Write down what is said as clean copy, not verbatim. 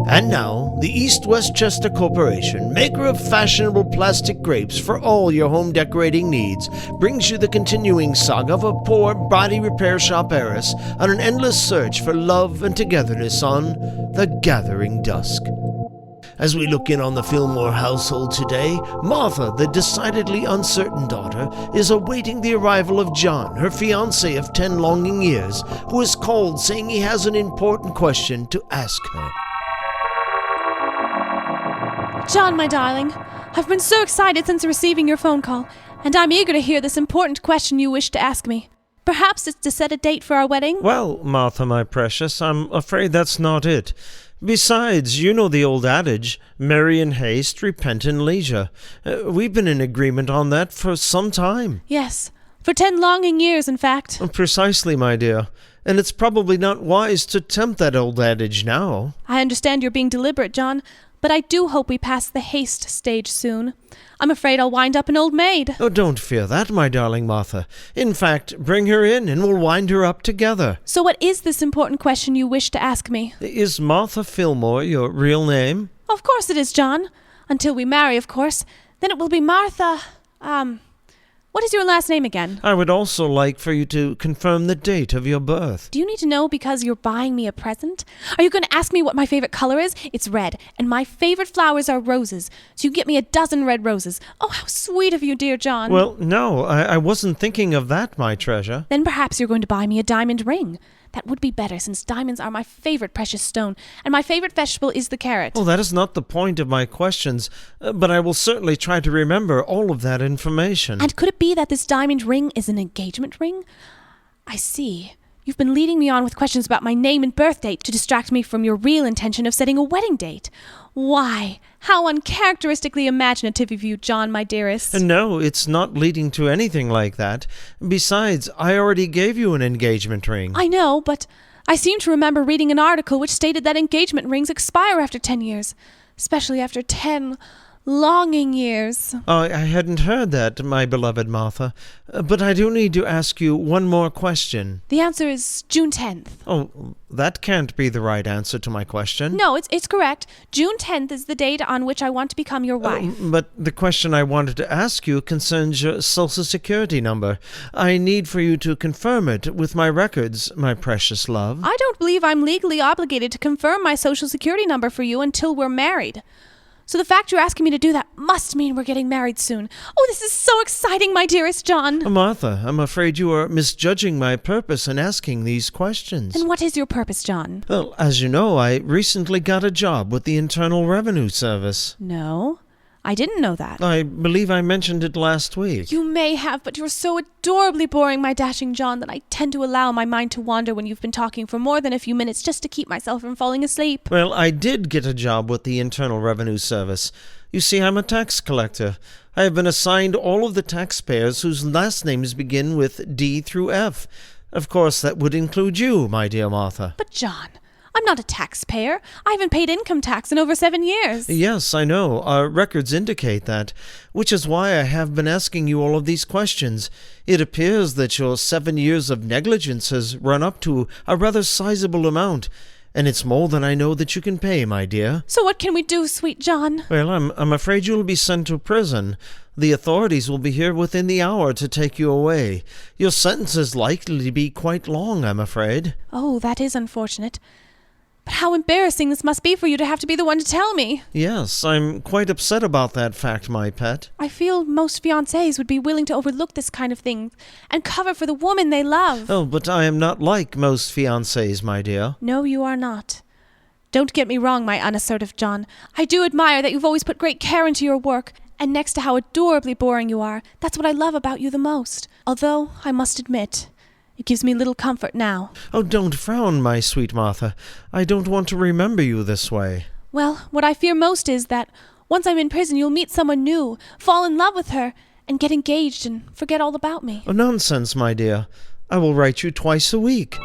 And now, the East Westchester Corporation, maker of fashionable plastic grapes for all your home decorating needs, brings you the continuing saga of a poor body repair shop heiress on an endless search for love and togetherness on The Gathering Dusk. As we look in on the Fillmore household today, Martha, the decidedly uncertain daughter, is awaiting the arrival of John, her fiancé of 10 longing years, who is called saying he has an important question to ask her. John, my darling, I've been so excited since receiving your phone call, and I'm eager to hear this important question you wish to ask me. Perhaps it's to set a date for our wedding? Well, Martha, my precious, I'm afraid that's not it. Besides, you know the old adage, marry in haste, repent in leisure. We've been in agreement on that for some time. Yes, for 10 longing years, in fact. Precisely, my dear. And it's probably not wise to tempt that old adage now. I understand you're being deliberate, John, but I do hope we pass the haste stage soon. I'm afraid I'll wind up an old maid. Oh, don't fear that, my darling Martha. In fact, bring her in and we'll wind her up together. So what is this important question you wish to ask me? Is Martha Fillmore your real name? Of course it is, John. Until we marry, of course. Then it will be Martha. What is your last name again? I would also like for you to confirm the date of your birth. Do you need to know because you're buying me a present? Are you going to ask me what my favorite color is? It's red, and my favorite flowers are roses. So you get me a dozen red roses. Oh, how sweet of you, dear John. Well, no, I wasn't thinking of that, my treasure. Then perhaps you're going to buy me a diamond ring. That would be better, since diamonds are my favorite precious stone, and my favorite vegetable is the carrot. Oh, that is not the point of my questions, but I will certainly try to remember all of that information. And could it be that this diamond ring is an engagement ring? I see. You've been leading me on with questions about my name and birth date to distract me from your real intention of setting a wedding date. Why? How uncharacteristically imaginative of you, John, my dearest. No, it's not leading to anything like that. Besides, I already gave you an engagement ring. I know, but I seem to remember reading an article which stated that engagement rings expire after 10 years, especially after 10 longing years. I hadn't heard that, my beloved Martha. But I do need to ask you one more question. The answer is June 10th. Oh, that can't be the right answer to my question. No, it's correct. June 10th is the date on which I want to become your wife. But the question I wanted to ask you concerns your Social Security number. I need for you to confirm it with my records, my precious love. I don't believe I'm legally obligated to confirm my Social Security number for you until we're married. So the fact you're asking me to do that must mean we're getting married soon. Oh, this is so exciting, my dearest John. Martha, I'm afraid you are misjudging my purpose in asking these questions. And what is your purpose, John? Well, as you know, I recently got a job with the Internal Revenue Service. No, I didn't know that. I believe I mentioned it last week. You may have, but you're so adorably boring, my dashing John, that I tend to allow my mind to wander when you've been talking for more than a few minutes just to keep myself from falling asleep. Well, I did get a job with the Internal Revenue Service. You see, I'm a tax collector. I have been assigned all of the taxpayers whose last names begin with D through F. Of course, that would include you, my dear Martha. But John, I'm not a taxpayer. I haven't paid income tax in over 7 years. Yes, I know. Our records indicate that, which is why I have been asking you all of these questions. It appears that your 7 years of negligence has run up to a rather sizable amount, and it's more than I know that you can pay, my dear. So what can we do, sweet John? Well, I'm afraid you'll be sent to prison. The authorities will be here within the hour to take you away. Your sentence is likely to be quite long, I'm afraid. Oh, that is unfortunate. But how embarrassing this must be for you to have to be the one to tell me. Yes, I'm quite upset about that fact, my pet. I feel most fiancés would be willing to overlook this kind of thing and cover for the woman they love. Oh, but I am not like most fiancés, my dear. No, you are not. Don't get me wrong, my unassertive John. I do admire that you've always put great care into your work, and next to how adorably boring you are, that's what I love about you the most. Although, I must admit, it gives me little comfort now. Oh, don't frown, my sweet Martha. I don't want to remember you this way. Well, what I fear most is that once I'm in prison, you'll meet someone new, fall in love with her, and get engaged and forget all about me. Oh, nonsense, my dear. I will write you twice a week.